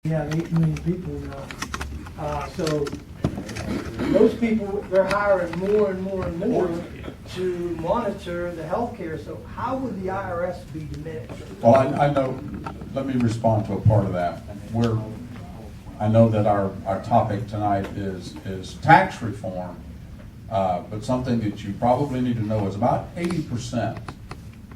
We have 8 million people now. So those people, they're hiring more and more and more to monitor the healthcare. So how would the IRS be diminished? Well, I know, let me respond to a part of that. I know that our topic tonight is tax reform, but something that you probably need to know is about 80%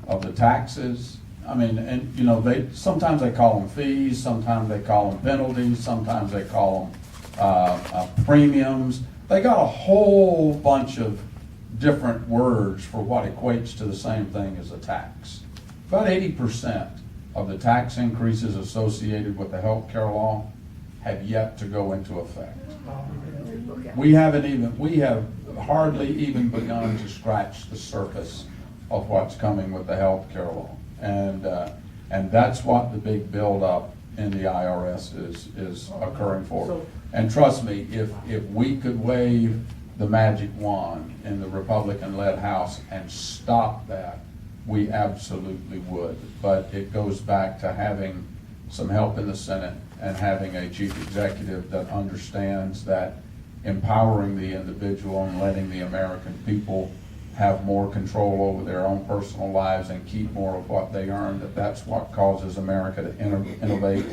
of the taxes, I mean, and you know, sometimes they call them fees, sometimes they call them penalties, sometimes they call them premiums. They got a whole bunch of different words for what equates to the same thing as a tax. About 80% of the tax increases associated with the healthcare law have yet to go into effect. We have hardly even begun to scratch the surface of what's coming with the healthcare law. And that's what the big buildup in the IRS is occurring for. And trust me, if we could wave the magic wand in the Republican-led House and stop that, we absolutely would. But it goes back to having some help in the Senate and having a chief executive that understands that empowering the individual and letting the American people have more control over their own personal lives and keep more of what they earn, that's what causes America to innovate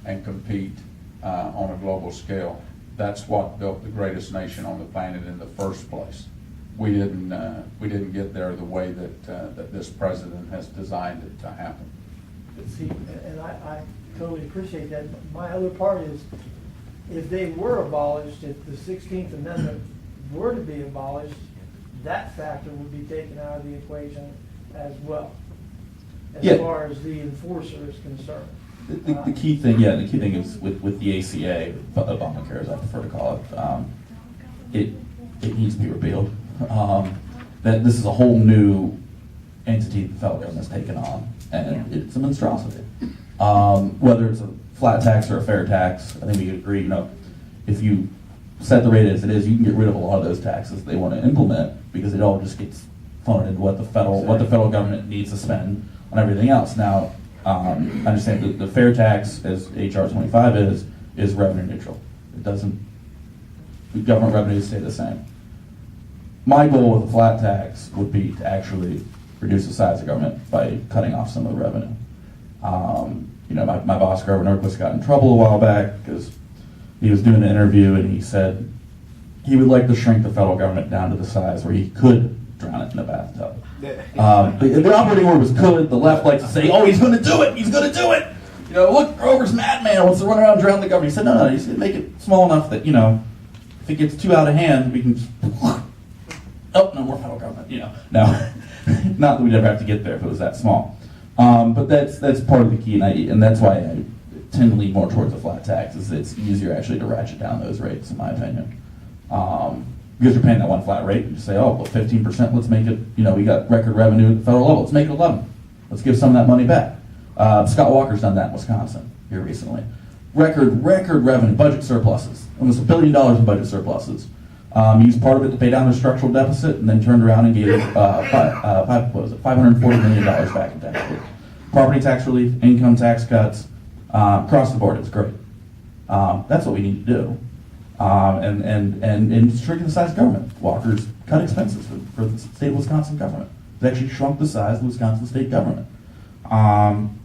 and compete on a global scale. That's what built the greatest nation on the planet in the first place. We didn't get there the way that this president has designed it to happen. See, and I totally appreciate that. My other part is, if they were abolished, if the 16th Amendment were to be abolished, that factor would be taken out of the equation as well, as far as the enforcer is concerned. The key thing, is with the ACA, Obamacare as I prefer to call it, it needs to be repealed. That this is a whole new entity the federal government's taken on, and it's a monstrosity. Whether it's a flat tax or a fair tax, I think we could agree, you know, if you set the rate as it is, you can get rid of a lot of those taxes they want to implement, because it all just gets funded into what the federal government needs to spend on everything else. Now, I understand that the fair tax, as HR 25 is revenue neutral. It doesn't, the government revenues stay the same. My goal with a flat tax would be to actually reduce the size of government by cutting off some of the revenue. You know, my boss, Grover Norquist, got in trouble a while back because he was doing an interview and he said he would like to shrink the federal government down to the size where he could drown it in a bathtub. The operating word was could. The left likes to say, oh, he's going to do it. He's going to do it. You know, look, Grover's madman wants to run around and drown the government. He said, no, he's going to make it small enough that, you know, if it gets too out of hand, we can just, oh, no more federal government, you know. No, not that we'd ever have to get there if it was that small. But that's part of the key, and that's why I tend to lean more towards a flat tax, is it's easier actually to ratchet down those rates, in my opinion. Because you're paying that one flat rate, you say, oh, well, 15%, let's make it, you know, we got record revenue at the federal level, let's make it 11. Let's give some of that money back. Scott Walker's done that in Wisconsin here recently. Record revenue, budget surpluses, almost $1 billion in budget surpluses. Used part of it to pay down their structural deficit, and then turned around and gave $540 million back in tax relief. Property tax relief, income tax cuts, across the board, it's great. That's what we need to do. And shrinking the size of government. Walker's cut expenses for the state of Wisconsin government. It's actually shrunk the size of the Wisconsin state government. And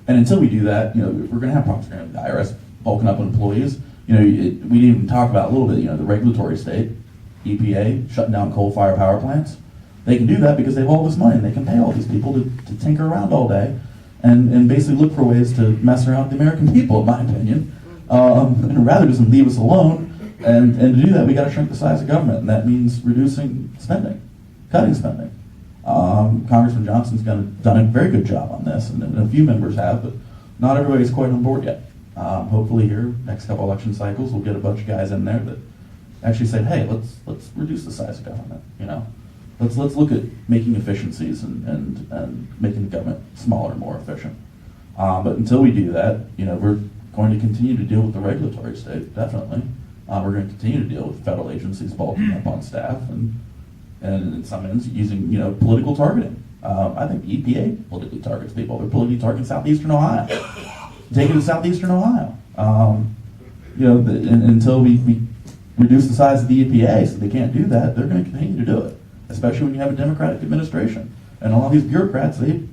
until we do that, you know, we're going to have problems. We're going to have the IRS bulking up employees. You know, we didn't even talk about a little bit, you know, the regulatory state, EPA, shutting down coal-fired power plants. They can do that because they have all this money, and they can pay all these people to tinker around all day and basically look for ways to mess around with the American people, in my opinion. And rather just leave us alone. And to do that, we got to shrink the size of government, and that means reducing spending, cutting spending. Congressman Johnson's done a very good job on this, and a few members have, but not everybody's quite on board yet. Hopefully here, next couple election cycles, we'll get a bunch of guys in there that actually said, hey, let's reduce the size of government, you know. Let's look at making efficiencies and making the government smaller and more efficient. But until we do that, you know, we're going to continue to deal with the regulatory state, definitely. We're going to continue to deal with federal agencies bulking up on staff and in some instances using, you know, political targeting. I think the EPA politically targets people. They're politically targeting southeastern Ohio. Take it to southeastern Ohio. Until we reduce the size of the EPA, so they can't do that, they're going to continue to do it, especially when you have a Democratic administration. And all these bureaucrats, they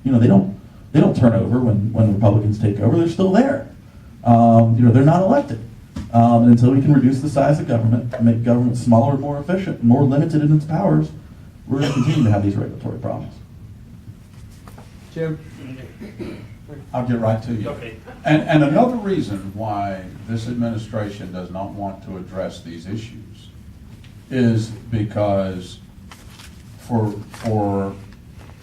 don't turn over when the Republicans take over. They're still there. They're not elected. Until we can reduce the size of government, make government smaller, more efficient, more limited in its powers, we're going to continue to have these regulatory problems. Jim? I'll get right to you. Okay. And another reason why this administration does not want to address these issues is because for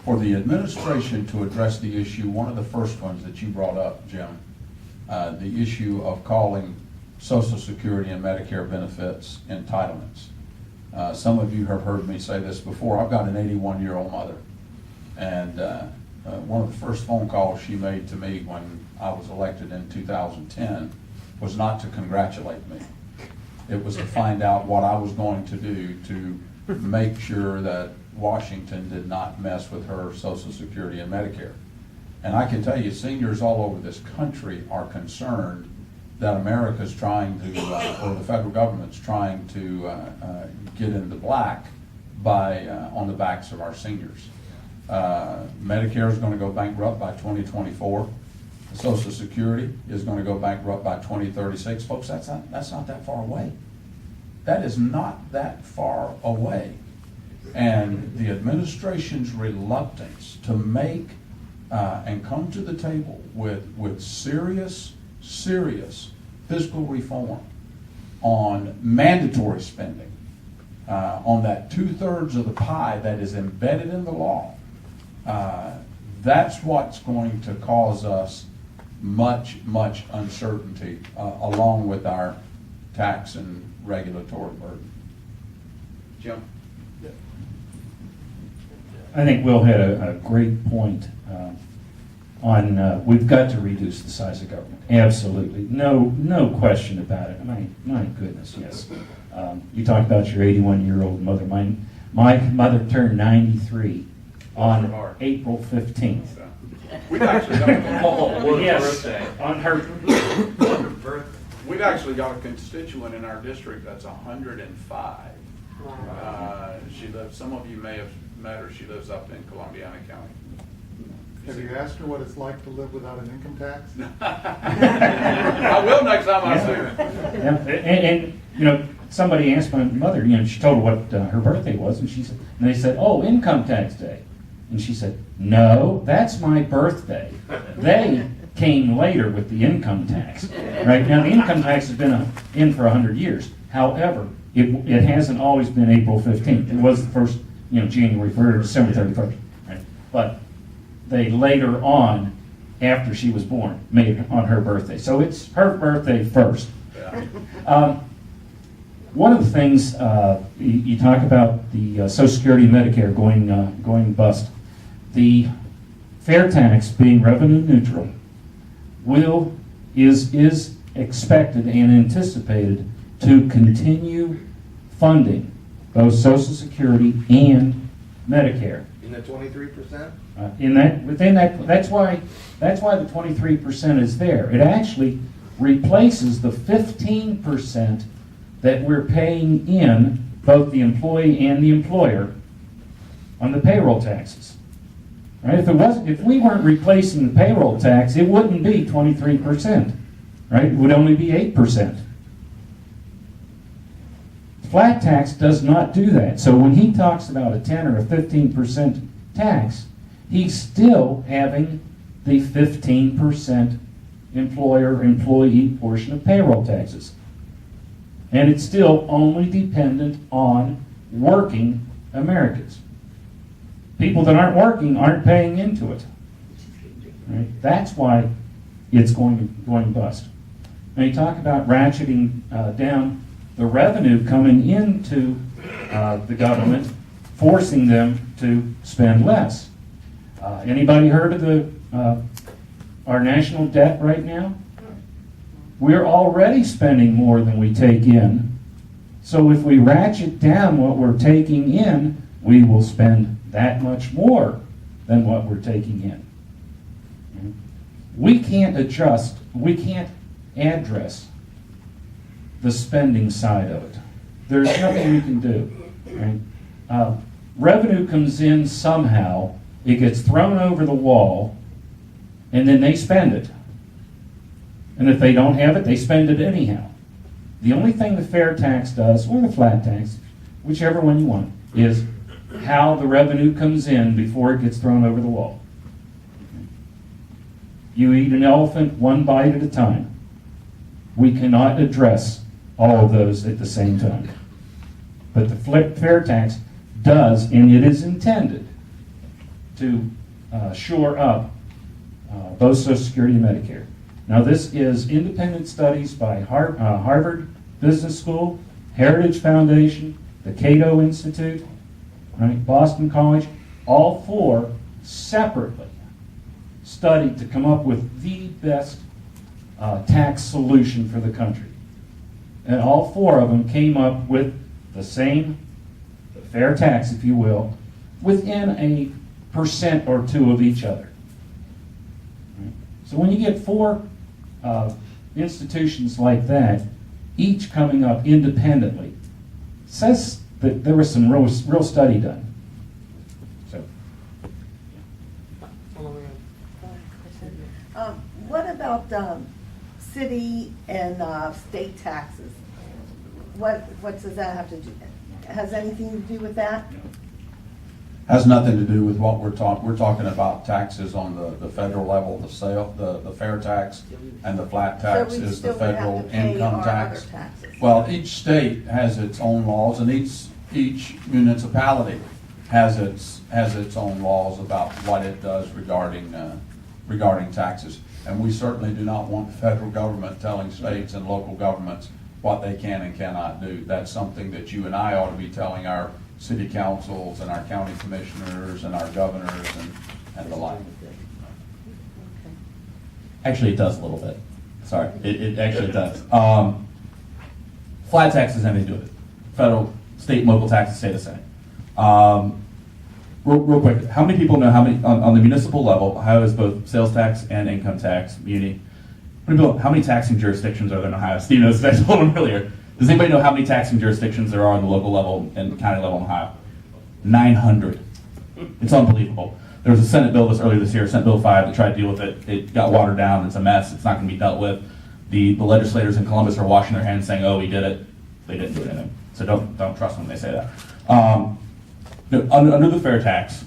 the administration to address the issue, one of the first ones that you brought up, Jim, the issue of calling Social Security and Medicare benefits entitlements. Some of you have heard me say this before. I've got an 81-year-old mother, and one of the first phone calls she made to me when I was elected in 2010 was not to congratulate me. It was to find out what I was going to do to make sure that Washington did not mess with her Social Security and Medicare. And I can tell you, seniors all over this country are concerned that America's trying to, or the federal government's trying to get in the black by on the backs of our seniors. Medicare is going to go bankrupt by 2024. Social Security is going to go bankrupt by 2036. Folks, that's not that far away. That is not that far away. And the administration's reluctance to make and come to the table with serious fiscal reform on mandatory spending, on that 2/3 of the pie that is embedded in the law, that's what's going to cause us much uncertainty, along with our tax and regulatory burden. Jim? I think Will had a great point on we've got to reduce the size of government. Absolutely, no question about it. My goodness, yes. You talk about your 81-year-old mother. My mother turned 93 on April 15th. We've actually got Yes, on her birthday. We've actually got a constituent in our district that's 105. She lives. Some of you may have met her. She lives up in Columbiana County. Have you asked her what it's like to live without an income tax? I will next time I see her. Yeah, and somebody asked my mother. She told her what her birthday was, and they said, "Oh, income tax day," and she said, "No, that's my birthday." They came later with the income tax. Right now, the income tax has been in for 100 years. However, it hasn't always been April 15th. It was the first, January 1st or December 31st. Right? But they later on, after she was born, made it on her birthday. So it's her birthday first. One of the things you talk about the Social Security and Medicare going bust. The fair tax being revenue neutral is expected and anticipated to continue funding both Social Security and Medicare. In the 23%? That's why the 23% is there. It actually replaces the 15% that we're paying in, both the employee and the employer, on the payroll taxes. Right? If we weren't replacing the payroll tax, it wouldn't be 23%. Right? It would only be 8%. Flat tax does not do that. So when he talks about a 10 or a 15% tax, he's still having the 15% employer-employee portion of payroll taxes. And it's still only dependent on working Americans. People that aren't working aren't paying into it. Right? That's why it's going bust. Now you talk about ratcheting down the revenue coming into the government, forcing them to spend less. Anybody heard of our national debt right now? We're already spending more than we take in. So if we ratchet down what we're taking in, we will spend that much more than what we're taking in. We can't adjust, we can't address the spending side of it. There's nothing we can do. Right? Revenue comes in somehow, it gets thrown over the wall, and then they spend it. And if they don't have it, they spend it anyhow. The only thing the fair tax does, or the flat tax, whichever one you want, is how the revenue comes in before it gets thrown over the wall. You eat an elephant one bite at a time. We cannot address all of those at the same time. But the fair tax does, and it is intended to shore up both Social Security and Medicare. Now, this is independent studies by Harvard Business School, Heritage Foundation, the Cato Institute, right, Boston College, all four separately studied to come up with the best tax solution for the country. And all four of them came up with the same fair tax, if you will, within a % or two of each other. Right? So when you get four institutions like that, each coming up independently, says that there was some real study done. So, what about city and state taxes? What does that have to do? Has anything to do with that? Has nothing to do with what we're talking about taxes on the federal level, the fair tax and the flat tax So we is the still would have federal to pay income our tax. other taxes. Well, each state has its own laws, and each municipality has its own laws about what it does regarding taxes. And we certainly do not want the federal government telling states and local governments what they can and cannot do. That's something that you and I ought to be telling our city councils and our county commissioners and our governors and the like. Actually, it does a little bit. Sorry, it actually does. Flat tax has nothing to do with it. Federal, state, and local taxes stay the same. Real quick, how many people know how many on the municipal level? Ohio is both sales tax and income tax. Muni. How many taxing jurisdictions are there in Ohio? Steve knows that I told him earlier. Does anybody know how many taxing jurisdictions there are on the local level and county level in Ohio? 900. It's unbelievable. There was a Senate bill earlier this year, Senate Bill 5, that tried to deal with it. It got watered down. It's a mess. It's not going to be dealt with. The legislators in Columbus are washing their hands saying, oh, we did it. They didn't do anything. So don't trust them when they say that. Under the fair tax,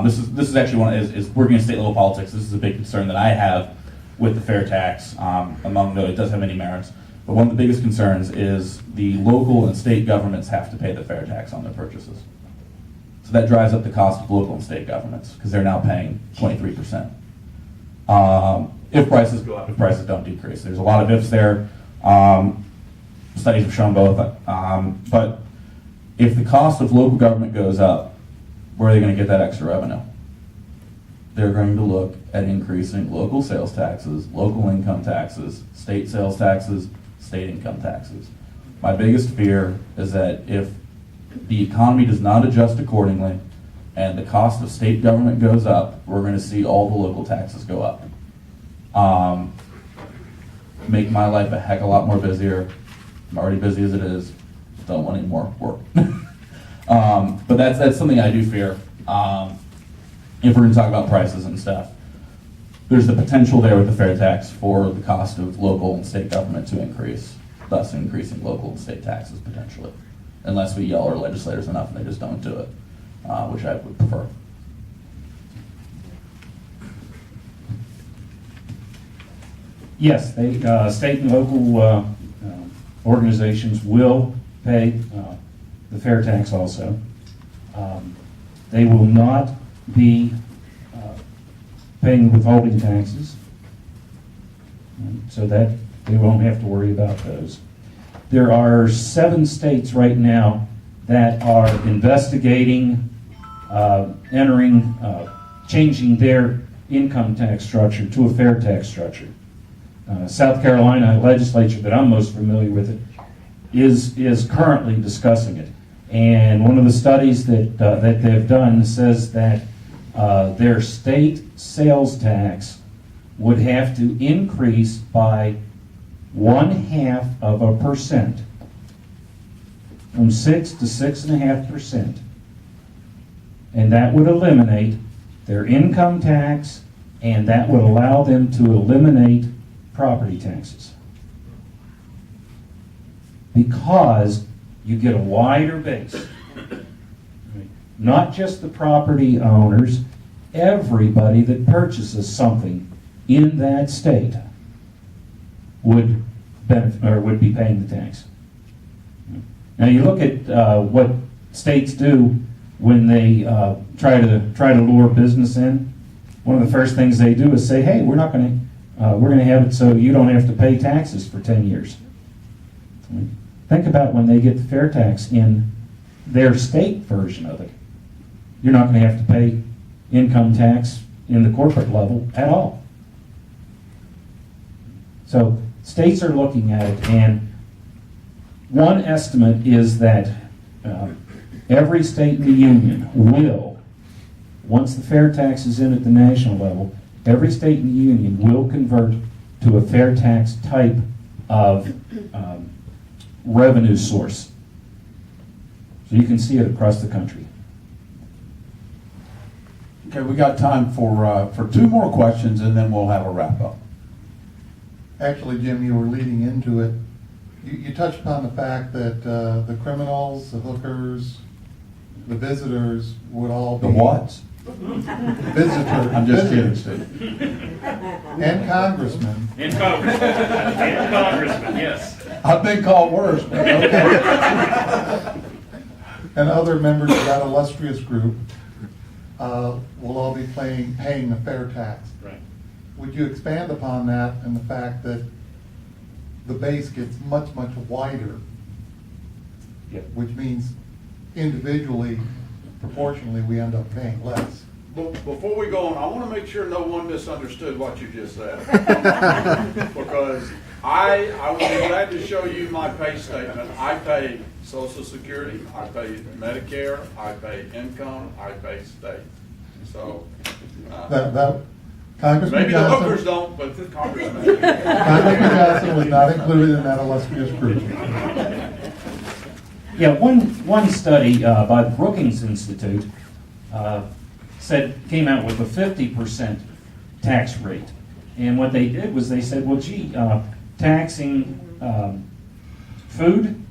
this is actually is working in state level politics. This is a big concern that I have with the fair tax. Among though it does have many merits, but one of the biggest concerns is the local and state governments have to pay the fair tax on their purchases. So that drives up the cost of local and state governments because they're now paying 23%. If prices go up, if prices don't decrease, there's a lot of ifs there. Studies have shown both. But if the cost of local government goes up, where are they going to get that extra revenue? They're going to look at increasing local sales taxes, local income taxes, state sales taxes, state income taxes. My biggest fear is that if the economy does not adjust accordingly and the cost of state government goes up, we're going to see all the local taxes go up. Make my life a heck of a lot more busier. I'm already busy as it is. Don't want any more work. But that's something I do fear. If we're going to talk about prices and stuff, there's the potential there with the fair tax for the cost of local and state government to increase, thus increasing local and state taxes potentially, unless we yell at our legislators enough and they just don't do it, which I would prefer. yes, state and local organizations will pay the fair tax also. They will not be paying withholding taxes, so that they won't have to worry about those. There are 7 states right now that are investigating changing their income tax structure to a fair tax structure. South Carolina legislature, that I'm most familiar with it, is currently discussing it. And one of the studies that they've done says that their state sales tax would have to increase by 0.5%, from 6 to 6.5%. And that would eliminate their income tax, and that would allow them to eliminate property taxes. Because you get a wider base. Not just the property owners, everybody that purchases something in that state would benefit, or would be paying the tax. Now you look at what states do when they try to lure business in. One of the first things they do is say, "Hey, we're going to have it so you don't have to pay taxes for 10 years." Think about when they get the fair tax in their state version of it. You're not going to have to pay income tax in the corporate level at all. So states are looking at it, and one estimate is that every state in the union will, once the fair tax is in at the national level, every state in the union will convert to a fair tax type of revenue source. So you can see it across the country. Okay, we got time for 2 more questions, and then we'll have a wrap-up. Actually, Jim, you were leading into it. You touched upon the fact that the criminals, the hookers, the visitors would all be... The what? Visitors. I'm just kidding, Steve. And congressmen. In Congressman, yes. I've been called worse, but okay. And other members of that illustrious group will all be paying a fair tax. Right. Would you expand upon that and the fact that the base gets much, much wider, Yep. which means individually, proportionally, we end up paying less? Before we go on, I want to make sure no one misunderstood what you just said. Because I will be glad to show you my pay statement. I pay Social Security, I pay Medicare, I pay income, I pay state. So, That Congressman maybe the hookers Johnson, don't, but the Congressman. Congressman Johnson was not included in that illustrious group. Yeah, one study by the Brookings Institute came out with a 50% tax rate. And what they did was they said, well, gee, taxing food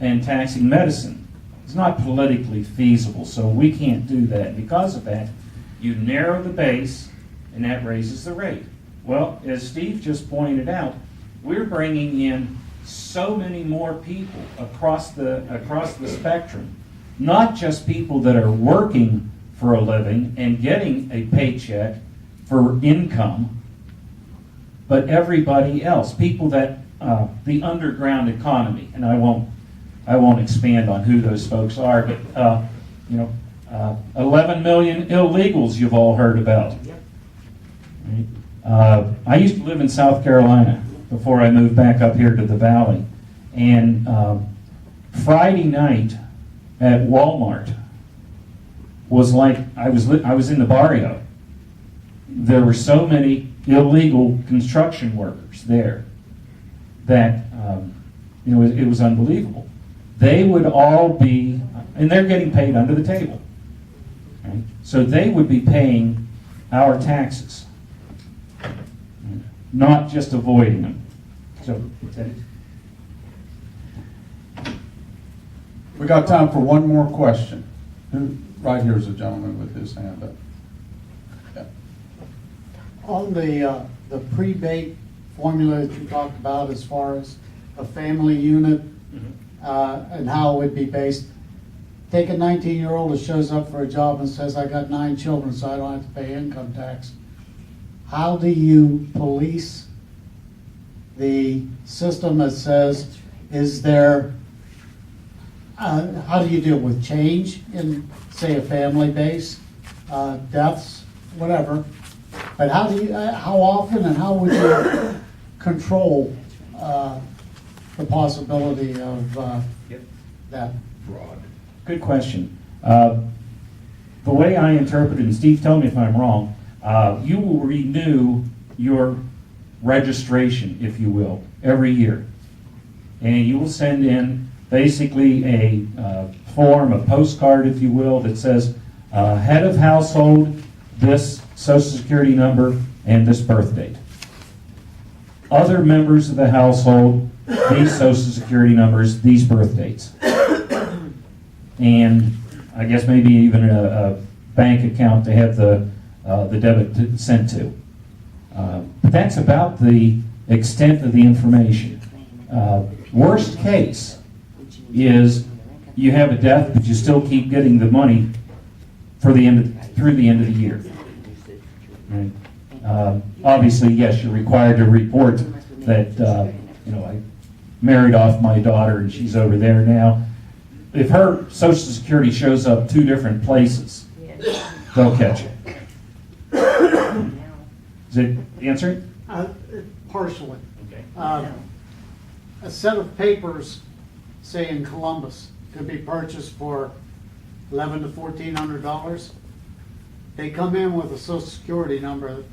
and taxing medicine is not politically feasible, so we can't do that. And because of that, you narrow the base, and that raises the rate. Well, as Steve just pointed out, we're bringing in so many more people across the spectrum, not just people that are working for a living and getting a paycheck for income, but everybody else, people that the underground economy, and I won't expand on who those folks are, but 11 million illegals you've all heard about. Right? I used to live in South Carolina before I moved back up here to the Valley, and Friday night at Walmart was like I was in the barrio. There were so many illegal construction workers there that it was unbelievable. They would all be, and they're getting paid under the table. Right? So they would be paying our taxes, not just avoiding them. So, We got time for one more question. Right here is a gentleman with his hand up. Yeah. On the pre-bake formula that you talked about as far as a family unit and how it would be based, take a 19-year-old that shows up for a job and says, I got 9 children, so I don't have to pay income tax. How do you police the system that says, is there, how do you deal with change in, say, a family base, deaths, whatever? But how do you, how often and how would you control the possibility of that? good question. The way I interpret it, and Steve, tell me if I'm wrong, you will renew your registration, if you will, every year. And you will send in basically a form, a postcard, if you will, that says, head of household, this social security number, and this birth date. Other members of the household, these social security numbers, these birth dates. And I guess maybe even a bank account to have the debit sent to. But that's about the extent of the information. Worst case is you have a death, but you still keep getting the money for through the end of the year. Right? Obviously, yes, you're required to report that I married off my daughter and she's over there now. If her Social Security shows up 2 different places, they'll catch it. Does it answer it? Partially. Okay. A set of papers, say in Columbus, could be purchased for $1,100 to $1,400. They come in with a social security number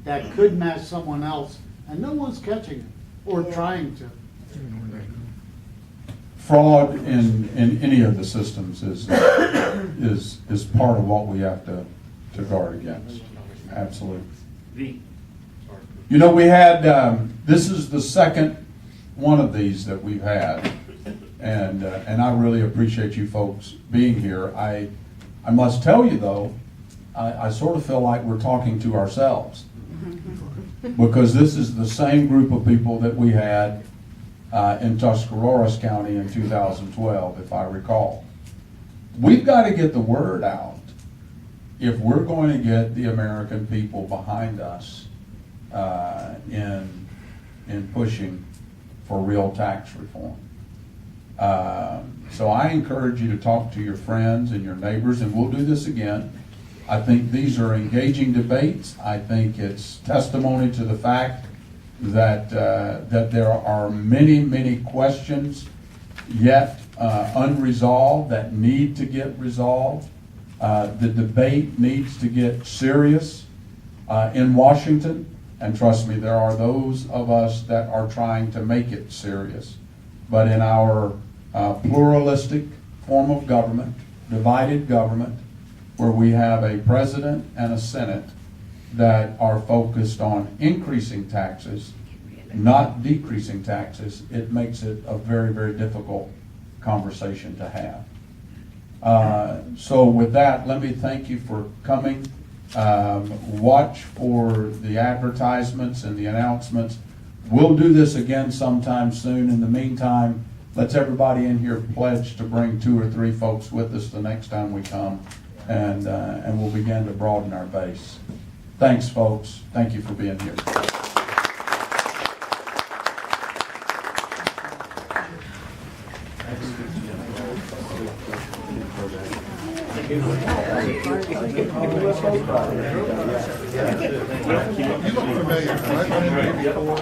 that could match someone else, and no one's catching it or trying to. Fraud in any of the systems is part of what we have to guard against. Absolutely. You know, we had, this is the second one of these that we've had, and I really appreciate you folks being here. I must tell you though, I sort of feel like we're talking to ourselves, because this is the same group of people that we had in Tuscarawas County in 2012, if I recall. We've got to get the word out if we're going to get the American people behind us in pushing for real tax reform. So I encourage you to talk to your friends and your neighbors, and we'll do this again. I think these are engaging debates. I think it's testimony to the fact that there are many, many questions yet unresolved that need to get resolved. The debate needs to get serious in Washington, and trust me, there are those of us that are trying to make it serious. But in our pluralistic form of government, divided government, where we have a president and a Senate that are focused on increasing taxes, not decreasing taxes, it makes it a very, very difficult conversation to have. So with that, let me thank you for coming. Watch for the advertisements and the announcements. We'll do this again sometime soon. In the meantime, let's everybody in here pledge to bring 2 or 3 folks with us the next time we come, and we'll begin to broaden our base. Thanks, folks. Thank you for being here. You look familiar. I've been here before.